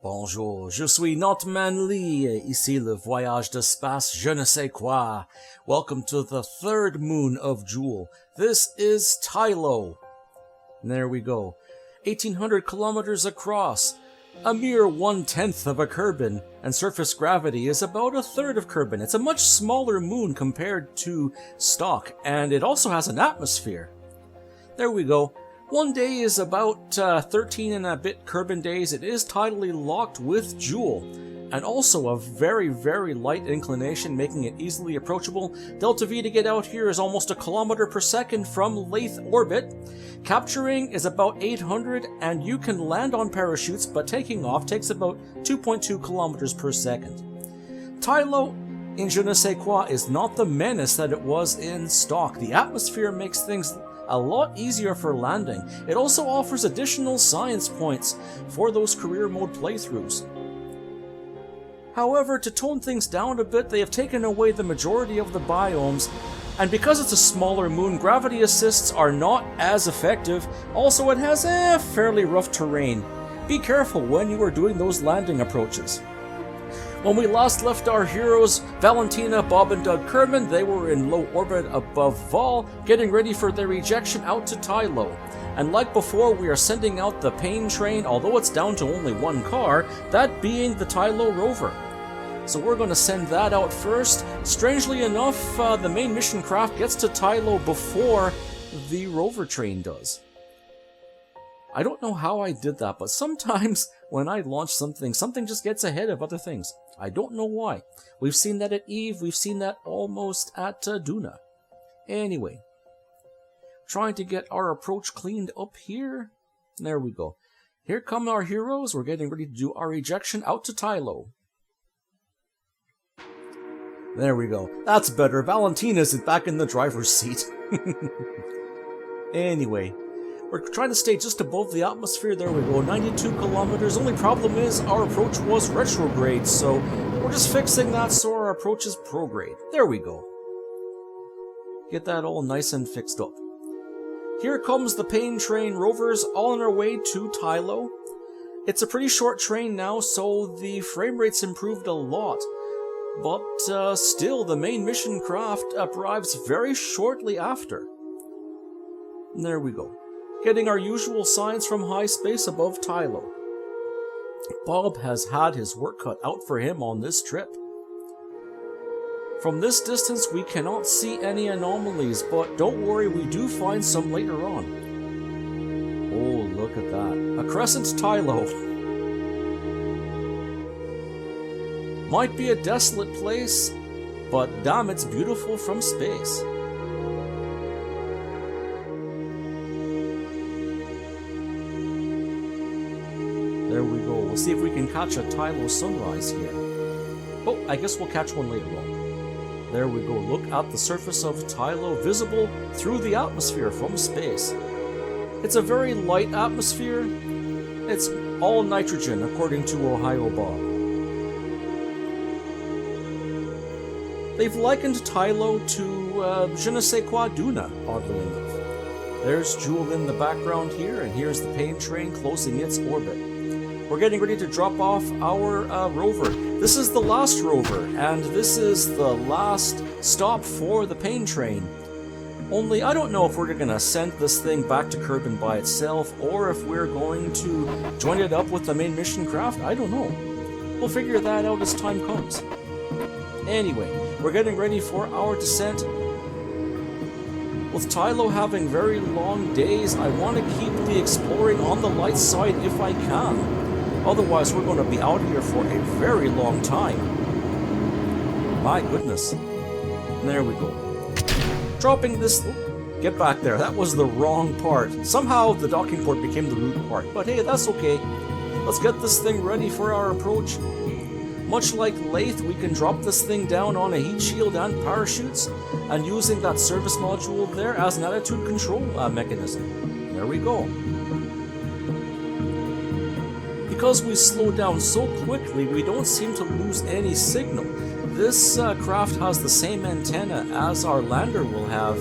Bonjour, je suis not manly, ici le voyage d'espace je ne sais quoi. Welcome to the third moon of Jewel. This is Tylo. And there we go. 1,800 kilometers across. A mere 1/10 of a Kerbin, and surface gravity is about 1/3 of Kerbin. It's a much smaller moon compared to stock, and it also has an atmosphere. There we go. One day is about 13 and a bit Kerbin days. It is tidally locked with Jewel, and also a very, very light inclination, making it easily approachable. Delta V to get out here is almost 1 kilometer per second from Lathe orbit. Capturing is about 800, and you can land on parachutes, but taking off takes about 2.2 kilometers per second. Tylo in Je ne sais quoi is not the menace that it was in stock. The atmosphere makes things a lot easier for landing. It also offers additional science points for those career mode playthroughs. However, to tone things down a bit, they have taken away the majority of the biomes, and because it's a smaller moon, gravity assists are not as effective. Also, it has fairly rough terrain. Be careful when you are doing those landing approaches. When we last left our heroes, Valentina, Bob, and Doug Kerman, they were in low orbit above Vol, getting ready for their ejection out to Tylo. And like before, we are sending out the pain train, although it's down to only one car, that being the Tylo Rover. So we're going to send that out first. Strangely enough, the main mission craft gets to Tylo before the Rover train does. I don't know how I did that, but sometimes when I launch something just gets ahead of other things. I don't know why. We've seen that at Eve, we've seen that almost at Duna. Anyway, trying to get our approach cleaned up here. There we go. Here come our heroes. We're getting ready to do our ejection out to Tylo. There we go. That's better. Valentina's back in the driver's seat. Anyway, we're trying to stay just above the atmosphere. There we go. 92 kilometers. Only problem is our approach was retrograde, so we're just fixing that so our approach is prograde. There we go. Get that all nice and fixed up. Here comes the pain train rovers all on our way to Tylo. It's a pretty short train now, so the frame rate's improved a lot. But still, the main mission craft arrives very shortly after. There we go. Getting our usual signs from high space above Tylo. Bob has had his work cut out for him on this trip. From this distance, we cannot see any anomalies, but don't worry, we do find some later on. Oh, look at that. A crescent Tylo. Might be a desolate place, but damn, it's beautiful from space. There we go. We'll see if we can catch a Tylo sunrise here. Oh, I guess we'll catch one later on. There we go. Look at the surface of Tylo, visible through the atmosphere from space. It's a very light atmosphere. It's all nitrogen, according to Ohio Bob. They've likened Tylo to Je ne sais quoi Duna, oddly enough. There's Jewel in the background here, and here's the pain train closing its orbit. We're getting ready to drop off our rover. This is the last rover, and this is the last stop for the pain train. Only, I don't know if we're going to send this thing back to Kerbin by itself, or if we're going to join it up with the main mission craft. I don't know. We'll figure that out as time comes. Anyway, we're getting ready for our descent. With Tylo having very long days, I want to keep the exploring on the light side if I can. Otherwise, we're going to be out here for a very long time. My goodness. There we go. Dropping this... Oh, get back there. That was the wrong part. Somehow the docking port became the root part. But hey, that's okay. Let's get this thing ready for our approach. Much like Lathe, we can drop this thing down on a heat shield and parachutes, and using that service module there as an attitude control mechanism. There we go. Because we slow down so quickly, we don't seem to lose any signal. This craft has the same antenna as our lander will have,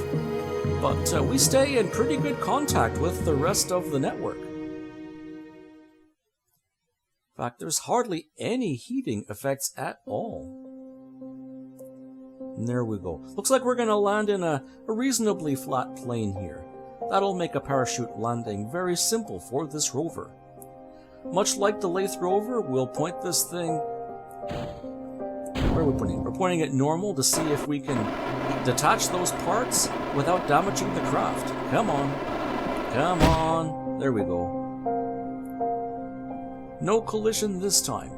but we stay in pretty good contact with the rest of the network. In fact, there's hardly any heating effects at all. And there we go. Looks like we're going to land in a reasonably flat plane here. That'll make a parachute landing very simple for this rover. Much like the Lathe rover, we'll point this thing... Where are we pointing? We're pointing at normal to see if we can detach those parts without damaging the craft. Come on. Come on. There we go. No collision this time.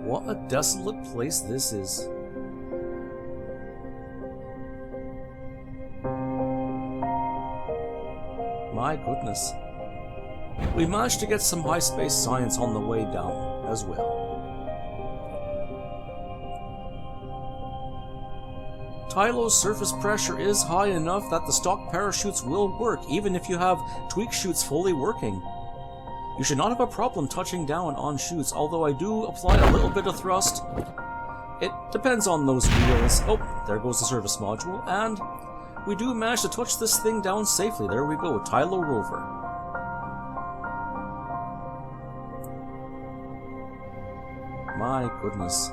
What a desolate place this is. My goodness. We managed to get some high space science on the way down as well. Tylo's surface pressure is high enough that the stock parachutes will work, even if you have tweak chutes fully working. You should not have a problem touching down on chutes, although I do apply a little bit of thrust. It depends on those wheels. Oh, there goes the service module, and we do manage to touch this thing down safely. There we go, Tylo Rover. My goodness.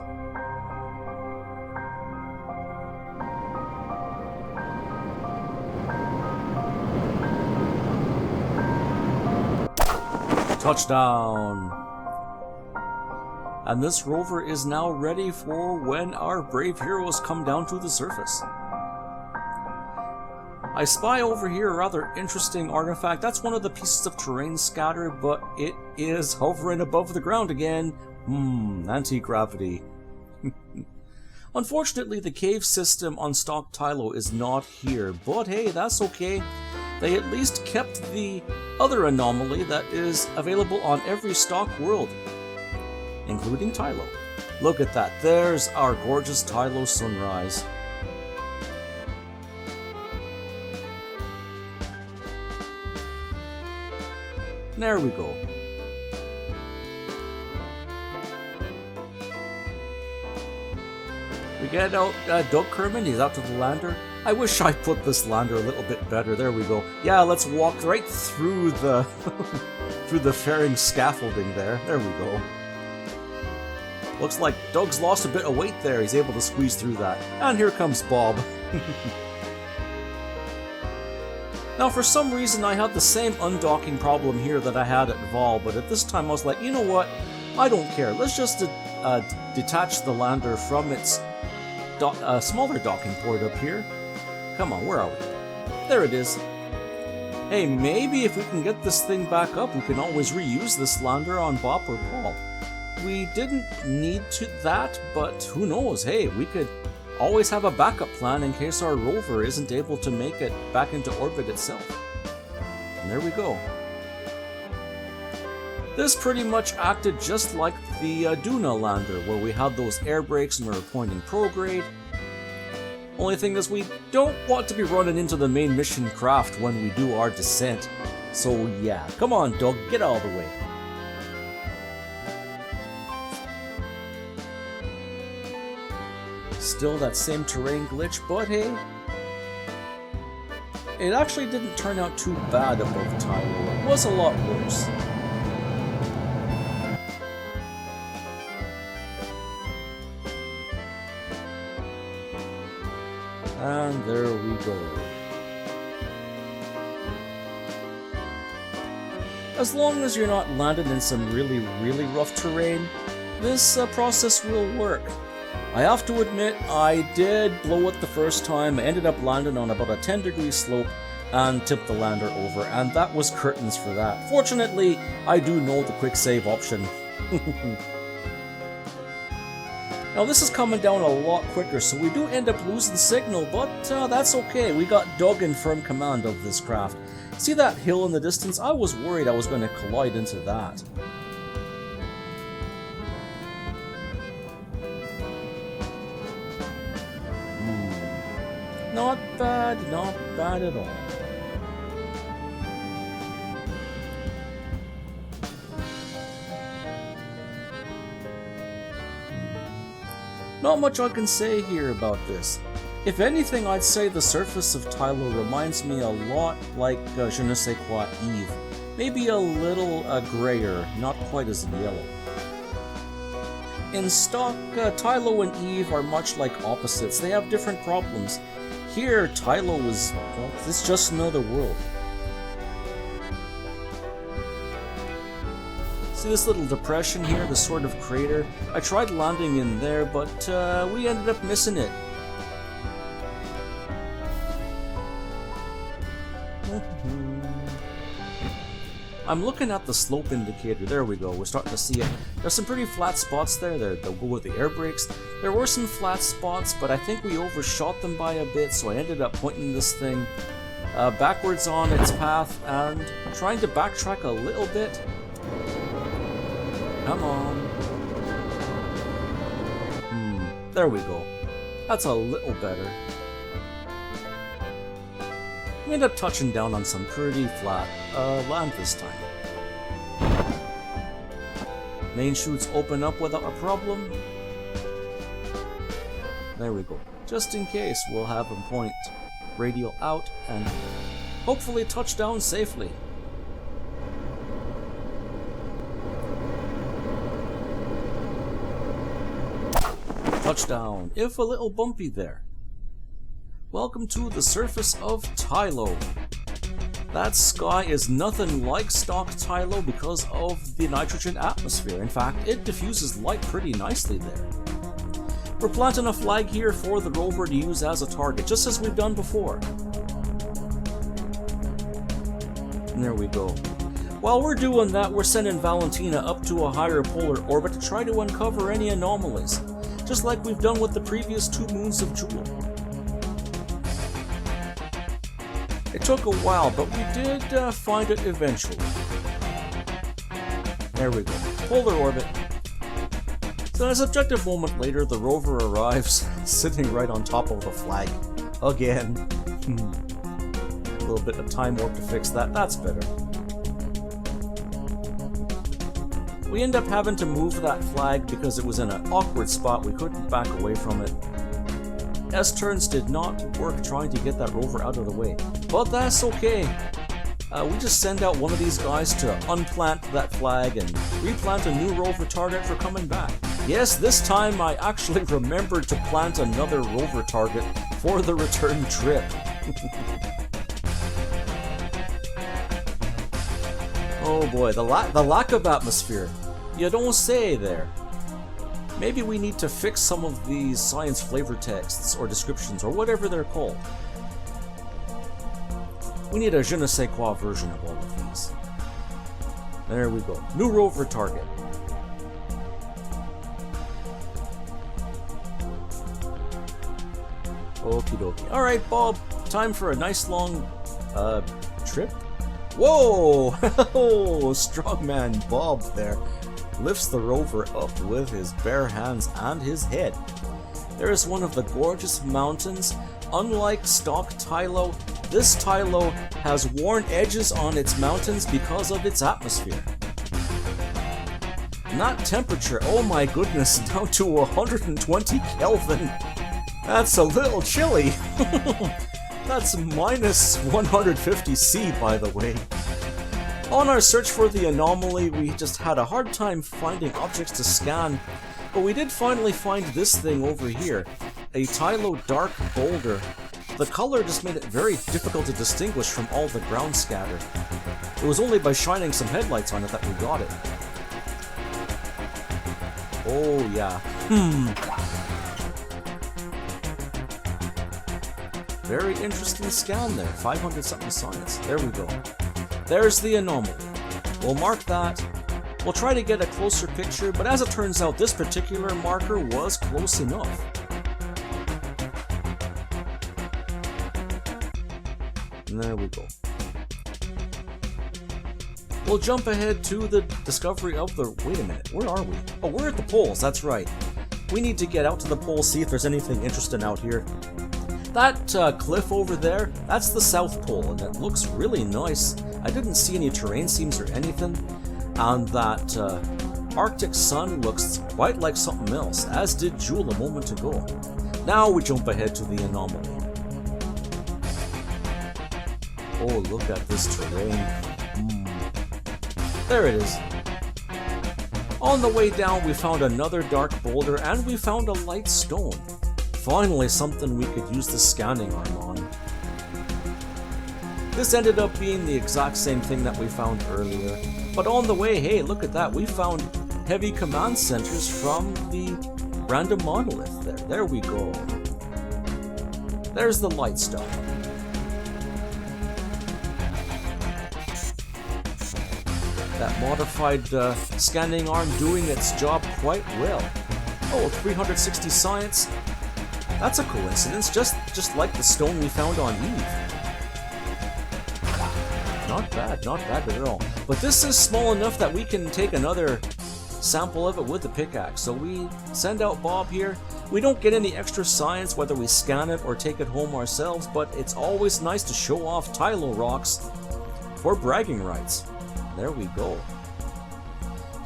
Touchdown! And this rover is now ready for when our brave heroes come down to the surface. I spy over here a rather interesting artifact. That's one of the pieces of terrain scatter, but it is hovering above the ground again. Anti-gravity. Unfortunately, the cave system on stock Tylo is not here, but hey, that's okay. They at least kept the other anomaly that is available on every stock world, including Tylo. Look at that, there's our gorgeous Tylo sunrise. There we go. We get out Doug Kerman, he's out to the lander. I wish I put this lander a little bit better. There we go. Yeah, let's walk right through the through the fairing scaffolding there. There we go. Looks like Doug's lost a bit of weight there. He's able to squeeze through that. And here comes Bob. Now, for some reason, I had the same undocking problem here that I had at Vol, but at this time I was like, you know what? I don't care. Let's just detach the lander from its smaller docking port up here. Come on, where are we? There it is. Hey, maybe if we can get this thing back up, we can always reuse this lander on Bob or Paul. We didn't need that, but who knows? Hey, we could always have a backup plan in case our rover isn't able to make it back into orbit itself. And there we go. This pretty much acted just like the Duna lander, where we had those air brakes and we were pointing prograde. Only thing is, we don't want to be running into the main mission craft when we do our descent. So yeah, come on Doug, get out of the way. Still that same terrain glitch, but hey, it actually didn't turn out too bad above Tylo. It was a lot worse. And there we go. As long as you're not landed in some really rough terrain, this process will work. I have to admit, I did blow it the first time. I ended up landing on about a 10-degree slope and tipped the lander over, and that was curtains for that. Fortunately, I do know the quick save option. Now this is coming down a lot quicker, so we do end up losing signal, but that's okay. We got Doug in firm command of this craft. See that hill in the distance? I was worried I was going to collide into that. Not bad at all. Not much I can say here about this. If anything, I'd say the surface of Tylo reminds me a lot like JNSQ Eve. Maybe a little grayer, not quite as yellow. In stock, Tylo and Eve are much like opposites. They have different problems. Here, Tylo is, well, it's just another world. See this little depression here, this sort of crater? I tried landing in there, but we ended up missing it. I'm looking at the slope indicator. There we go. We're starting to see it. There's some pretty flat spots there. They'll go with the air brakes. There were some flat spots, but I think we overshot them by a bit, so I ended up pointing this thing backwards on its path and trying to backtrack a little bit. Come on. There we go. That's a little better. We end up touching down on some pretty flat land this time. Main chutes open up without a problem. There we go. Just in case, we'll have them point radial out and hopefully touch down safely. Touchdown, if a little bumpy there. Welcome to the surface of Tylo. That sky is nothing like stock Tylo because of the nitrogen atmosphere. In fact, it diffuses light pretty nicely there. We're planting a flag here for the rover to use as a target, just as we've done before. And there we go. While we're doing that, we're sending Valentina up to a higher polar orbit to try to uncover any anomalies, just like we've done with the previous 2 moons of Joule. It took a while, but we did find it eventually. There we go. Polar orbit. So a subjective moment later, the rover arrives, sitting right on top of the flag. Again. A little bit of time warp to fix that. That's better. We end up having to move that flag because it was in an awkward spot. We couldn't back away from it. S-turns did not work trying to get that rover out of the way. But that's okay. We just send out one of these guys to unplant that flag and replant a new rover target for coming back. Yes, this time I actually remembered to plant another rover target for the return trip. Oh boy, the lack of atmosphere. You don't say there. Maybe we need to fix some of these science flavor texts or descriptions or whatever they're called. We need a JNSQ version of all of these. There we go. New rover target. Okie dokie. Alright, Bob. Time for a nice long trip. Whoa! Strongman Bob there lifts the rover up with his bare hands and his head. There is one of the gorgeous mountains. Unlike stock Tylo, this Tylo has worn edges on its mountains because of its atmosphere. Not temperature, oh my goodness, down to 120 Kelvin. That's a little chilly. That's minus 150 C, by the way. On our search for the anomaly, we just had a hard time finding objects to scan, but we did finally find this thing over here, a Tylo dark boulder. The color just made it very difficult to distinguish from all the ground scatter. It was only by shining some headlights on it that we got it. Oh yeah. Very interesting scan there, 500 something science. There we go. There's the anomaly. We'll mark that. We'll try to get a closer picture, but as it turns out, this particular marker was close enough. And there we go. We'll jump ahead to the discovery of the... Wait a minute, where are we? Oh, we're at the poles, that's right. We need to get out to the poles, see if there's anything interesting out here. That cliff over there, that's the South Pole, and it looks really nice. I didn't see any terrain seams or anything, and that Arctic sun looks quite like something else, as did Joule a moment ago. Now we jump ahead to the anomaly. Oh, look at this terrain. There it is. On the way down, we found another dark boulder, and we found a light stone. Finally, something we could use the scanning arm on. This ended up being the exact same thing that we found earlier. But on the way, hey, look at that. We found heavy command centers from the random monolith there. There we go. There's the light stuff. That modified scanning arm doing its job quite well. Oh, 360 science. That's a coincidence, just like the stone we found on Eve. Not bad at all. But this is small enough that we can take another sample of it with the pickaxe. So we send out Bob here. We don't get any extra science whether we scan it or take it home ourselves, but it's always nice to show off Tylo rocks for bragging rights. There we go.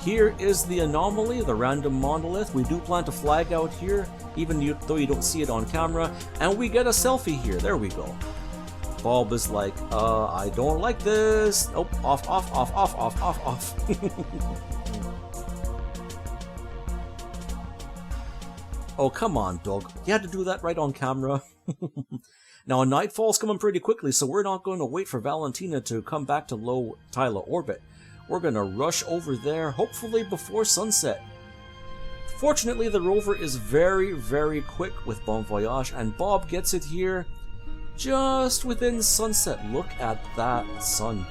Here is the anomaly, the random monolith. We do plant a flag out here, even though you don't see it on camera, and we get a selfie here. There we go. Bob is like, I don't like this. Oh, off. Oh, come on, Doug. You had to do that right on camera. Now, nightfall's coming pretty quickly, so we're not going to wait for Valentina to come back to low Tylo orbit. We're going to rush over there, hopefully before sunset. Fortunately, the rover is very, very quick with Bon Voyage, and Bob gets it here just within sunset. Look at that sun.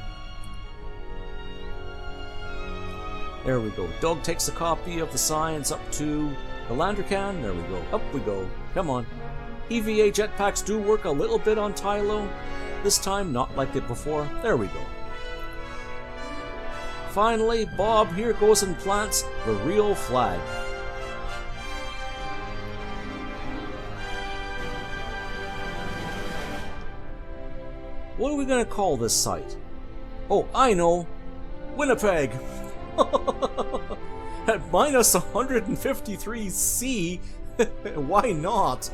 There we go. Doug takes a copy of the science up to the lander can. There we go. Up we go. Come on. EVA jetpacks do work a little bit on Tylo. This time, not like it before. There we go. Finally, Bob here goes and plants the real flag. What are we going to call this site? Oh, I know! Winnipeg! At minus 153 C? Why not?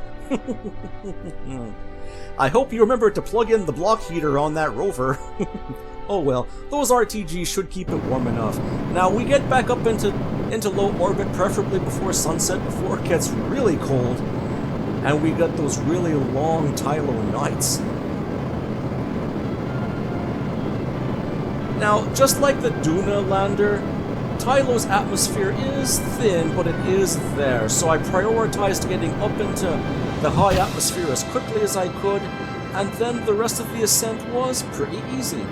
I hope you remember to plug in the block heater on that rover. Oh well, those RTGs should keep it warm enough. Now we get back up into low orbit, preferably before sunset, before it gets really cold, and we got those really long Tylo nights. Now, just like the Duna lander, Tylo's atmosphere is thin, but it is there, so I prioritized getting up into the high atmosphere as quickly as I could, and then the rest of the ascent was pretty easy.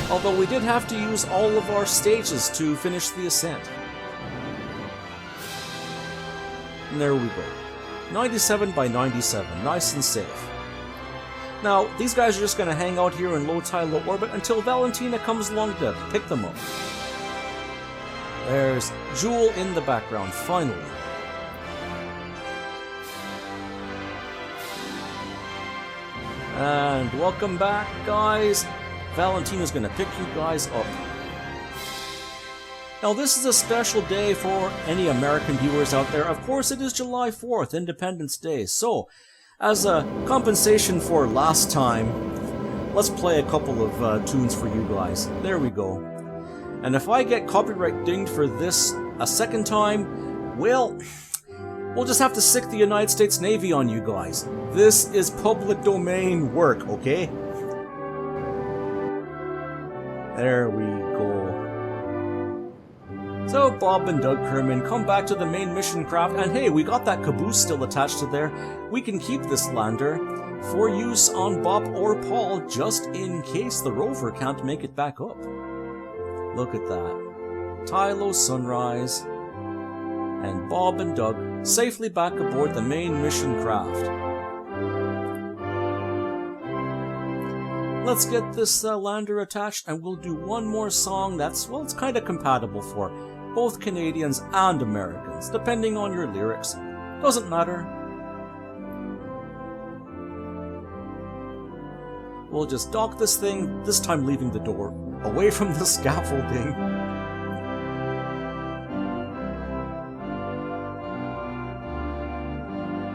Although we did have to use all of our stages to finish the ascent. And there we go. 97 by 97, nice and safe. Now, these guys are just going to hang out here in low Tylo orbit until Valentina comes along to pick them up. There's Jewel in the background, finally. And welcome back, guys. Valentina's going to pick you guys up. Now, this is a special day for any American viewers out there. Of course, it is July 4th, Independence Day. So, as a compensation for last time, let's play a couple of tunes for you guys. There we go. And if I get copyright dinged for this a second time, well, we'll just have to sick the United States Navy on you guys. This is public domain work, okay? There we go. So Bob and Doug Kerman come back to the main mission craft, and hey, we got that caboose still attached to there. We can keep this lander for use on Bob or Paul just in case the rover can't make it back up. Look at that. Tylo sunrise, and Bob and Doug safely back aboard the main mission craft. Let's get this lander attached, and we'll do one more song that's, well, it's kind of compatible for both Canadians and Americans, depending on your lyrics. Doesn't matter. We'll just dock this thing, this time leaving the door away from the scaffolding.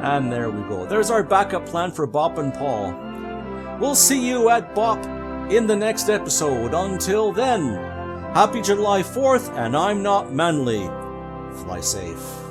And there we go. There's our backup plan for Bop and Paul. We'll see you at Bop in the next episode. Until then, happy July 4th, and I'm not manly. Fly safe.